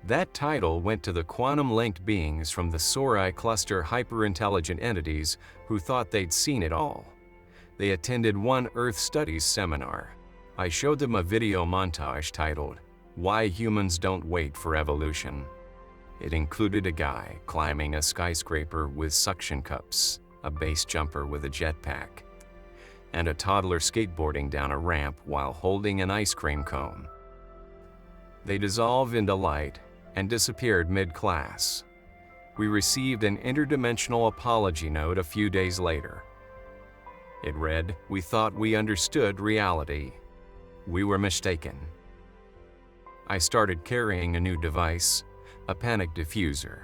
That title went to the quantum-linked beings from the Sori cluster hyper-intelligent entities who thought they'd seen it all. They attended one Earth Studies seminar. I showed them a video montage titled, "Why Humans Don't Wait for Evolution." It included a guy climbing a skyscraper with suction cups, a base jumper with a jetpack, and a toddler skateboarding down a ramp while holding an ice cream cone. They dissolved into light and disappeared mid-class. We received an interdimensional apology note a few days later. It read, "We thought we understood reality. We were mistaken." I started carrying a new device, a panic diffuser,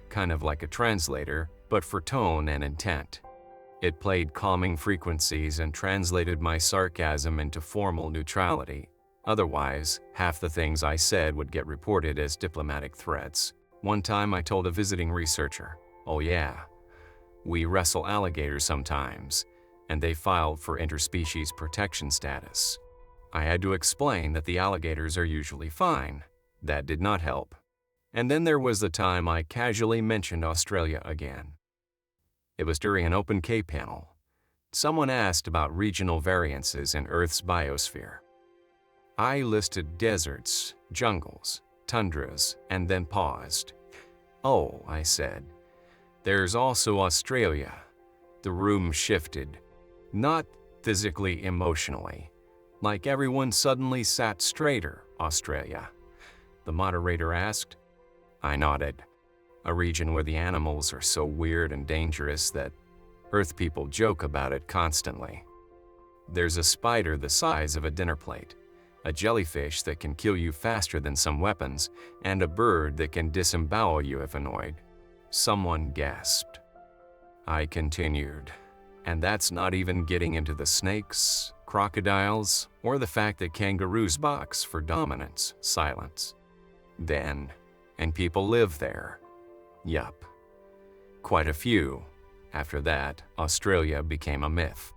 kind of like a translator, but for tone and intent. It played calming frequencies and translated my sarcasm into formal neutrality. Otherwise, half the things I said would get reported as diplomatic threats. One time I told a visiting researcher, "Oh yeah, we wrestle alligators sometimes," and they filed for interspecies protection status. I had to explain that the alligators are usually fine. That did not help. And then there was the time I casually mentioned Australia again. It was during an open K panel. Someone asked about regional variances in Earth's biosphere. I listed deserts, jungles, tundras, and then paused. "Oh," I said, "there's also Australia." The room shifted. Not physically, emotionally. Like everyone suddenly sat straighter. "Australia?" the moderator asked. I nodded. "A region where the animals are so weird and dangerous that Earth people joke about it constantly. There's a spider the size of a dinner plate, a jellyfish that can kill you faster than some weapons, and a bird that can disembowel you if annoyed." Someone gasped. I continued, "And that's not even getting into the snakes, crocodiles, or the fact that kangaroos box for dominance." Silence. Then, "And people live there." Yup. Quite a few. After that, Australia became a myth.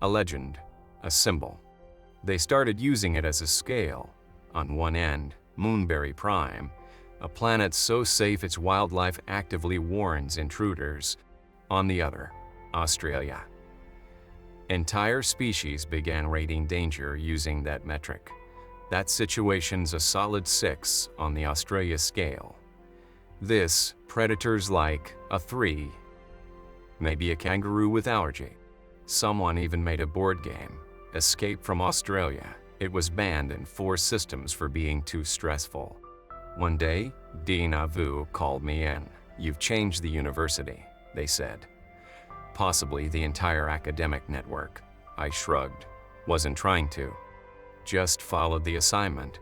A legend, a symbol. They started using it as a scale. On one end, Moonberry Prime, a planet so safe its wildlife actively warns intruders. On the other, Australia. Entire species began rating danger using that metric. That situation's a solid 6 on the Australia scale. This, predators like a 3. Maybe a kangaroo with allergy. Someone even made a board game, Escape from Australia. It was banned in 4 systems for being too stressful. One day, Dean Avu called me in. "You've changed the university," they said. "Possibly the entire academic network." I shrugged. Wasn't trying to. Just followed the assignment.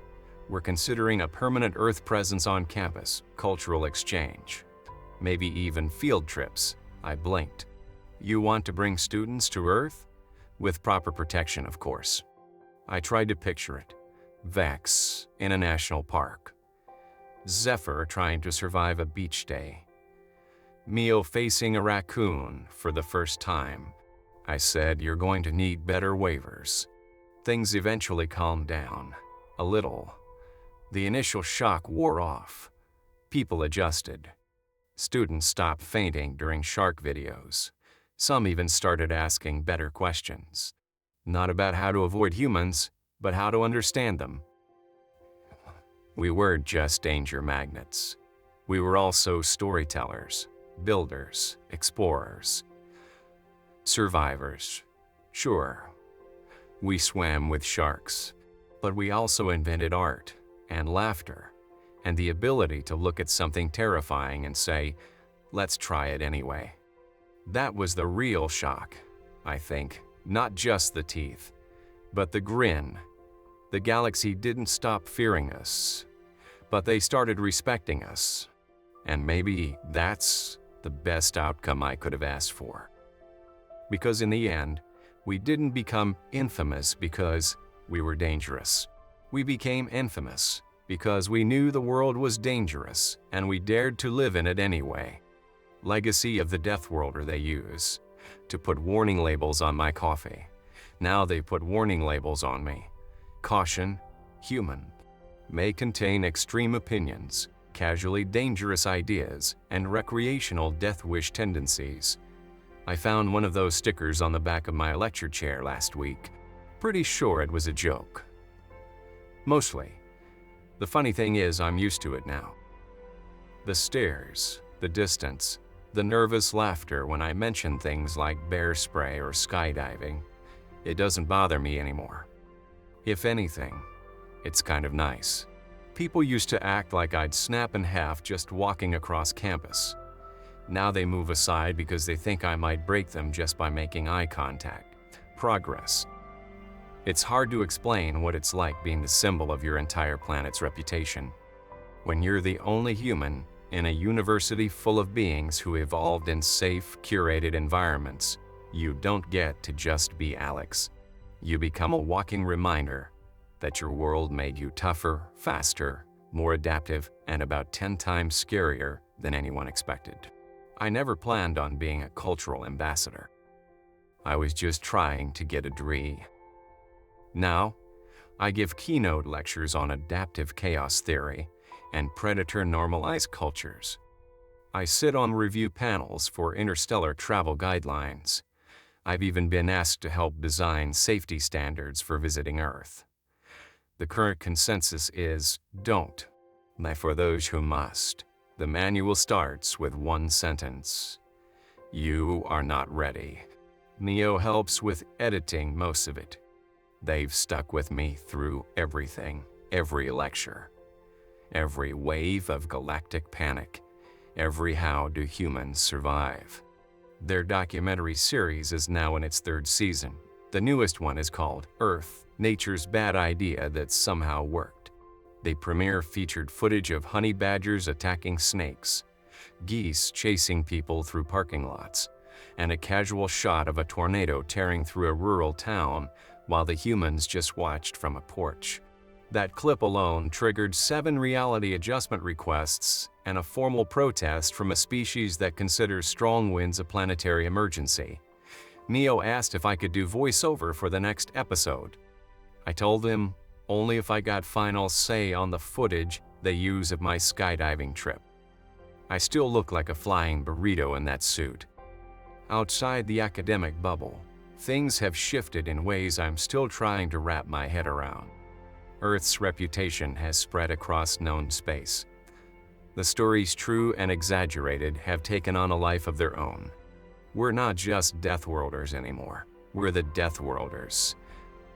"We're considering a permanent Earth presence on campus, cultural exchange. Maybe even field trips." I blinked. "You want to bring students to Earth?" "With proper protection, of course." I tried to picture it. Vex in a national park. Zephyr trying to survive a beach day. Mio facing a raccoon for the first time. I said, "You're going to need better waivers." Things eventually calmed down. A little. The initial shock wore off. People adjusted. Students stopped fainting during shark videos. Some even started asking better questions. Not about how to avoid humans, but how to understand them. We weren't just danger magnets. We were also storytellers, builders, explorers, survivors. Sure, we swam with sharks, but we also invented art and laughter and the ability to look at something terrifying and say, "Let's try it anyway." That was the real shock, I think. Not just the teeth, but the grin. The galaxy didn't stop fearing us, but they started respecting us. And maybe that's the best outcome I could have asked for. Because in the end, we didn't become infamous because we were dangerous. We became infamous because we knew the world was dangerous and we dared to live in it anyway. Legacy of the Deathworlder they use to put warning labels on my coffee. Now they put warning labels on me. Caution, human. May contain extreme opinions, casually dangerous ideas, and recreational death wish tendencies. I found one of those stickers on the back of my lecture chair last week. Pretty sure it was a joke. Mostly. The funny thing is, I'm used to it now. The stares, the distance, the nervous laughter when I mention things like bear spray or skydiving. It doesn't bother me anymore. If anything, it's kind of nice. People used to act like I'd snap in half just walking across campus. Now they move aside because they think I might break them just by making eye contact. Progress. It's hard to explain what it's like being the symbol of your entire planet's reputation. When you're the only human in a university full of beings who evolved in safe, curated environments, you don't get to just be Alex. You become a walking reminder that your world made you tougher, faster, more adaptive, and about 10 times scarier than anyone expected. I never planned on being a cultural ambassador. I was just trying to get a degree. Now, I give keynote lectures on adaptive chaos theory and predator normalized cultures. I sit on review panels for interstellar travel guidelines. I've even been asked to help design safety standards for visiting Earth. The current consensus is don't, but for those who must. The manual starts with one sentence. You are not ready. Neo helps with editing most of it. They've stuck with me through everything, every lecture, every wave of galactic panic, every how do humans survive. Their documentary series is now in its 3rd season. The newest one is called Earth, Nature's Bad Idea That Somehow Worked. They premiere featured footage of honey badgers attacking snakes, geese chasing people through parking lots, and a casual shot of a tornado tearing through a rural town while the humans just watched from a porch. That clip alone triggered 7 reality adjustment requests and a formal protest from a species that considers strong winds a planetary emergency. Neo asked if I could do voiceover for the next episode. I told him only if I got final say on the footage they use of my skydiving trip. I still look like a flying burrito in that suit. Outside the academic bubble, things have shifted in ways I'm still trying to wrap my head around. Earth's reputation has spread across known space. The stories, true and exaggerated, have taken on a life of their own. We're not just deathworlders anymore. We're the deathworlders.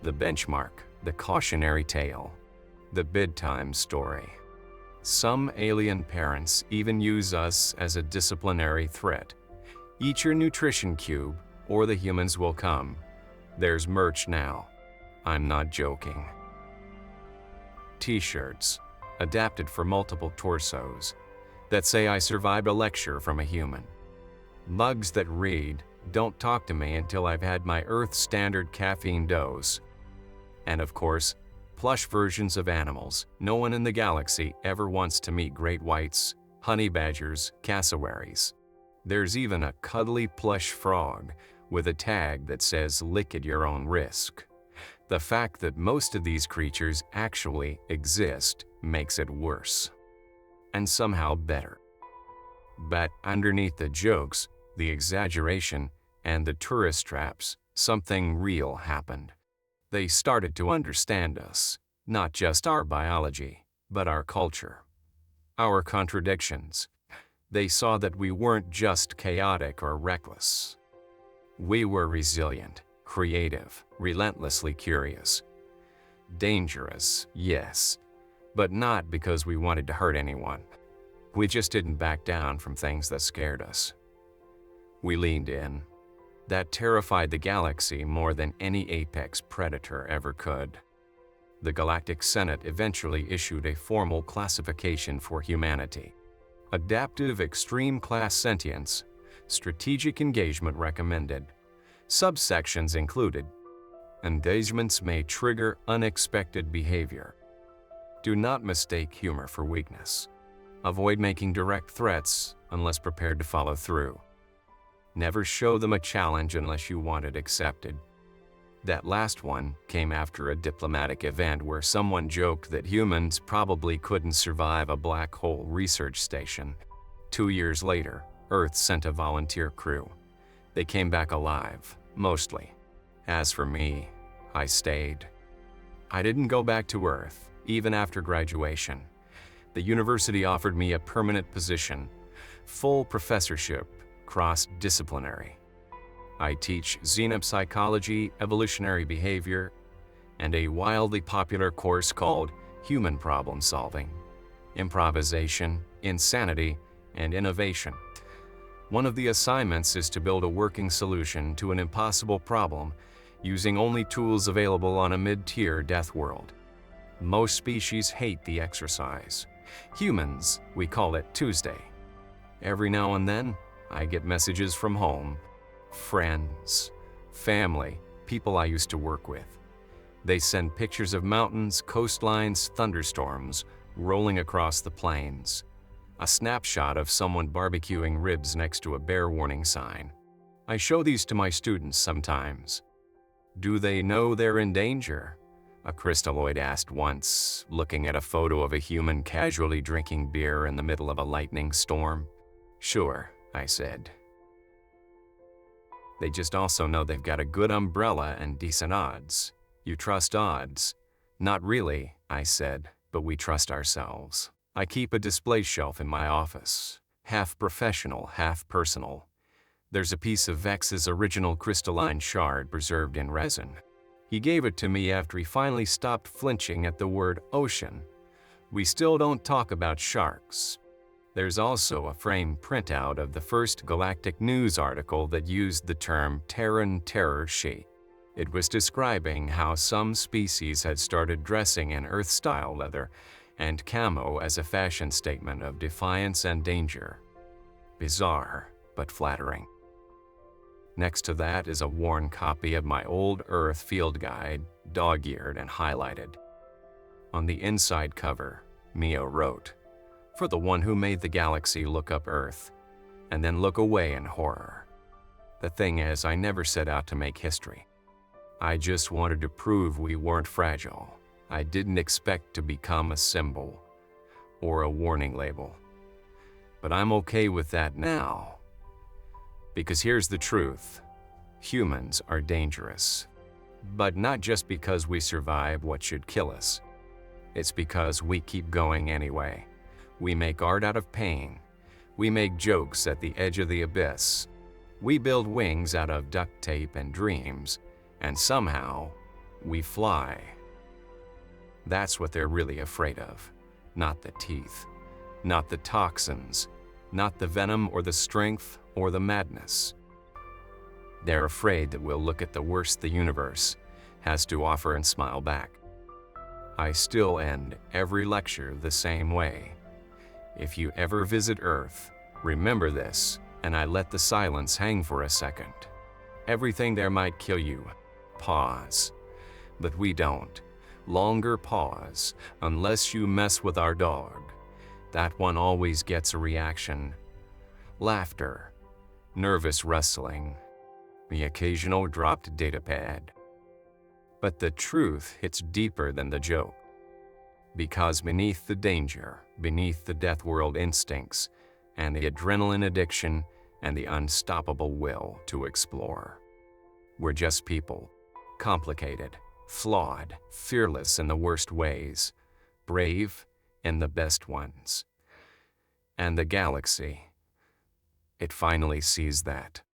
The benchmark, the cautionary tale, the bedtime story. Some alien parents even use us as a disciplinary threat. Eat your nutrition cube, or the humans will come. There's merch now. I'm not joking. T-shirts, adapted for multiple torsos, that say I survived a lecture from a human. Mugs that read, "Don't talk to me until I've had my Earth standard caffeine dose." And of course, plush versions of animals. No one in the galaxy ever wants to meet great whites, honey badgers, cassowaries. There's even a cuddly plush frog with a tag that says "lick at your own risk." The fact that most of these creatures actually exist makes it worse. And somehow better. But underneath the jokes, the exaggeration, and the tourist traps, something real happened. They started to understand us, not just our biology, but our culture. Our contradictions. They saw that we weren't just chaotic or reckless. We were resilient, creative, relentlessly curious. Dangerous, yes, but not because we wanted to hurt anyone. We just didn't back down from things that scared us. We leaned in. That terrified the galaxy more than any apex predator ever could. The Galactic Senate eventually issued a formal classification for humanity. Adaptive extreme class sentience, strategic engagement recommended. Subsections included: engagements may trigger unexpected behavior. Do not mistake humor for weakness. Avoid making direct threats unless prepared to follow through. Never show them a challenge unless you want it accepted. That last one came after a diplomatic event where someone joked that humans probably couldn't survive a black hole research station. 2 years later, Earth sent a volunteer crew. They came back alive, mostly. As for me, I stayed. I didn't go back to Earth, even after graduation. The university offered me a permanent position, full professorship, cross-disciplinary. I teach xenopsychology, evolutionary behavior, and a wildly popular course called Human Problem Solving, Improvisation, Insanity, and Innovation. One of the assignments is to build a working solution to an impossible problem using only tools available on a mid-tier death world. Most species hate the exercise. Humans, we call it Tuesday. Every now and then, I get messages from home. Friends, family, people I used to work with. They send pictures of mountains, coastlines, thunderstorms rolling across the plains. A snapshot of someone barbecuing ribs next to a bear warning sign. I show these to my students sometimes. Do they know they're in danger? A crystalloid asked once, looking at a photo of a human casually drinking beer in the middle of a lightning storm. Sure, I said. They just also know they've got a good umbrella and decent odds. You trust odds? Not really, I said, but we trust ourselves. I keep a display shelf in my office, half professional, half personal. There's a piece of Vex's original crystalline shard preserved in resin. He gave it to me after he finally stopped flinching at the word ocean. We still don't talk about sharks. There's also a framed printout of the first galactic news article that used the term Terran Terror Sheet. It was describing how some species had started dressing in Earth-style leather and camo as a fashion statement of defiance and danger. Bizarre, but flattering. Next to that is a worn copy of my old Earth field guide, dog-eared and highlighted. On the inside cover, Mio wrote, "For the one who made the galaxy look up Earth, and then look away in horror." The thing is, I never set out to make history. I just wanted to prove we weren't fragile. I didn't expect to become a symbol or a warning label. But I'm okay with that now. Because here's the truth. Humans are dangerous. But not just because we survive what should kill us. It's because we keep going anyway. We make art out of pain. We make jokes at the edge of the abyss. We build wings out of duct tape and dreams. And somehow, we fly. That's what they're really afraid of. Not the teeth. Not the toxins. Not the venom or the strength or the madness. They're afraid that we'll look at the worst the universe has to offer and smile back. I still end every lecture the same way. If you ever visit Earth, remember this, and I let the silence hang for a second. Everything there might kill you. Pause. But we don't. Longer pause, unless you mess with our dog. That one always gets a reaction. Laughter. Nervous rustling. The occasional dropped datapad. But the truth hits deeper than the joke. Because beneath the danger, beneath the Deathworld instincts, and the adrenaline addiction, and the unstoppable will to explore, we're just people. Complicated, flawed, fearless in the worst ways, brave in the best ones. And the galaxy, it finally sees that.